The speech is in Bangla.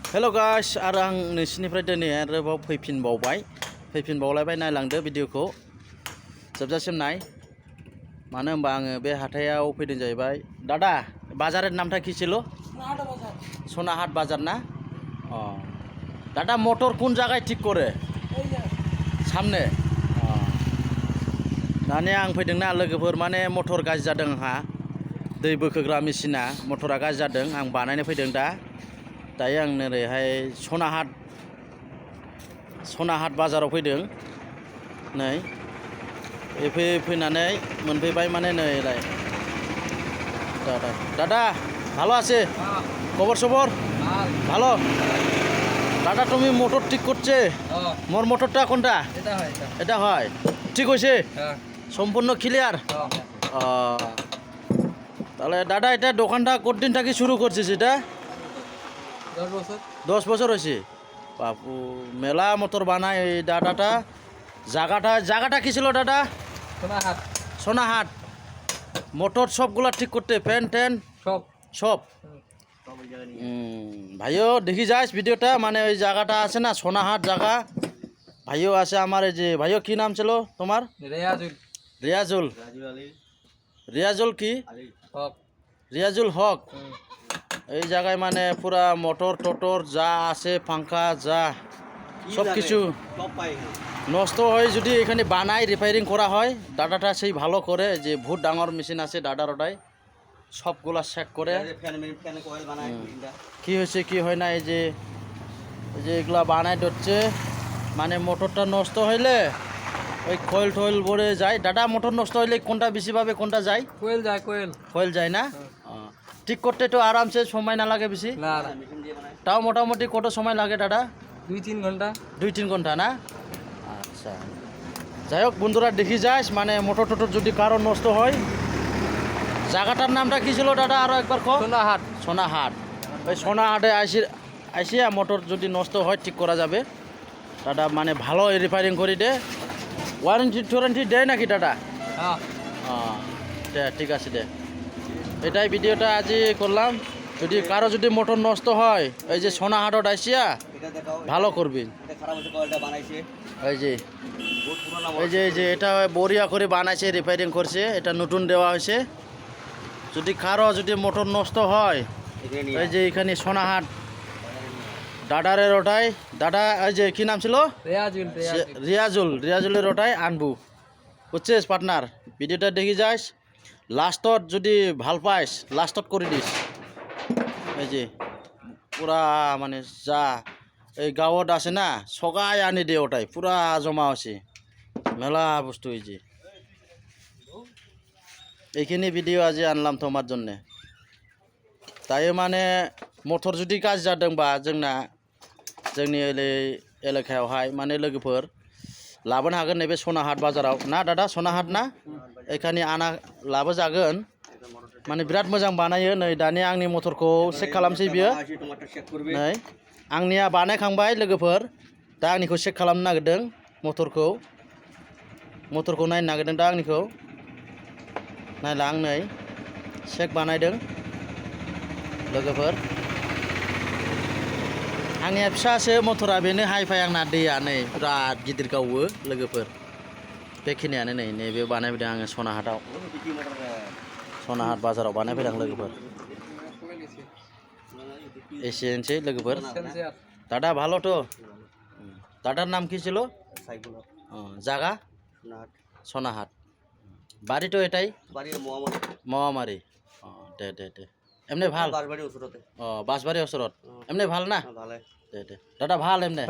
हेलो गाइस आरो आं नोंसिनिफ्राय दिनै आरोबाव फैफिनबावलायबाय नायलांदो भिडिअखौ जोबजासिम नाय मानो होनबा आङो बे हाथायाव फैदों जाहैबाय दादा बाजारेर नामটা কি ছিল সোনাহাট বাজার না দাদা মোটর কোন জায়গায় ঠিক করে সামনে दानिया आं फैदोंना लोगोफोर माने मटर गाज्रि जादों आंहा दै बोखोग्रा मेसिना मटरा गाज्रि जादों आं बानायनो फैदों दा दायो आं नोरैहाय सनाहाट बाजाराव फैदों नै फैनानै मोनफैबाय माने नै लाय দাদা ভালো আছে খবর সবর ভালো দাদা তুমি মোটর ঠিক করছে মোর মোটরটা কোনটা এটা হয় ঠিক হয়েছে সম্পূর্ণ ক্লিয়ার তাহলে দাদা এটা দোকানটা কতদিন থেকে শুরু করছিস এটা 10 বছর হয়েছে বাপু মেলা মোটর বানায় এই দাদাটা জায়গাটা কি ছিল দাদা সোনাহাট মোটর সবগুলা ঠিক করতে ফ্যান ট্যান সব ভাইও দেখি যাস ভিডিওটা মানে ওই জায়গাটা আছে না সোনাহাট জায়গা ভাইও আছে আমার এই যে ভাইও কি নাম ছিল তোমার রিয়াজুল কি রিয়াজুল হক এই জায়গায় মানে পুরা মোটর টোটর যা আছে পাঙ্খা যা সব কিছু নষ্ট হয় যদি এখানে বানাই রিপেয়ারিং করা হয় দাদাটা সেই ভালো করে যে বহুত ডাঙর মেশিন আছে দাদার ওটাই সবগুলা চেক করে কি হয়েছে কি হয় না এই যে এগুলা বানাই দিচ্ছে মানে মোটরটা নষ্ট হইলে ওই কয়েল টয়েল ভরে যায় দাদা মোটর নষ্ট হইলে কোনটা বেশি পাবে কোনটা যায় কয়েল যায় না ঠিক করতে তো আরামসে সময় না লাগে বেশি তাও মোটামুটি কত সময় লাগে দাদা 2-3 ঘন্টা না আচ্ছা যাই হোক বন্ধুরা দেখি যাস মানে মোটর টোটর যদি কারো নষ্ট হয় জায়গাটার নামটা কি ছিল দাদা আরো একবার সোনাহাট ওই সোনাহাটে আসিয়া মোটর যদি নষ্ট হয় ঠিক করা যাবে দাদা মানে ভালো রিপেয়ারিং করে দে ওয়ারেন্টি দেয় নাকি দাদা দে ঠিক আছে দে এটাই ভিডিওটা আজই করলাম যদি কারো যদি মোটর নষ্ট হয় এই যে সোনাহাটত আসিয়া ভালো করবি এই যে এটা বড়িয়া করে বানাইছে রিপেয়ারিং করছে এটা নতুন দেওয়া হয়েছে যদি কারো যদি মোটর নষ্ট হয় এই যে এখানে সোনাহাট দাদারের ওটাই দাদা এই যে কি নাম ছিল রিয়াজুলের ওটাই আনবু বুঝছিস পার্টনার ভিডিওটা দেখি যাস লাস্টত যদি ভাল পাইস লাস্টত করে দিস এই যে পুরা মানে যা এই গাঁৱত আছে না সগাই আনি দিয়ে ওটাই পুরা জমা আছে মেলা বস্তু এই যে এইখিনি ভিডিও আজি আনলাম তোমার জন্যে তাই মানে মটর যদি কাজ जादोंबा जोंनि एलेकायावहाय माने लोगोफोर लाबोनो हागोन नैबे सनाहाट बाजाराव ना दादा सनाहाट ना एखाने आना लाबोजागोन माने बिराद मोजां बानायो नै दानि आंनि मटरखौ चेक खालामसै बियो नै आंनिया बानायखांबाय लोगोफोर दा आंनिखौ चेक खालामनो नागिरदों मटरखौ नायनो नागिरदों दा आंनिखौ नायला आं नै चेक बानायदों लोगोफोर आंनिया फिसासो मटरा बेनो हाइफाइ आंना दैया नै बिराद गिदिर गावो लोगोफोर बेखिनियानो नै नैबे बानायफैदों आङो सनाहाट बाजाराव बानायफैदों लोगोफोर एसेनोसै लोगोफोर दादा ভালো তো দাদার নাম কি ছিল জায়গা সোনাহাট বাড়ি তো এটাই মহামারী দে এমনি ভাল বাঁশবাড়িৰ ওচৰত এমনি ভাল না দে দাদা ভাল এমনি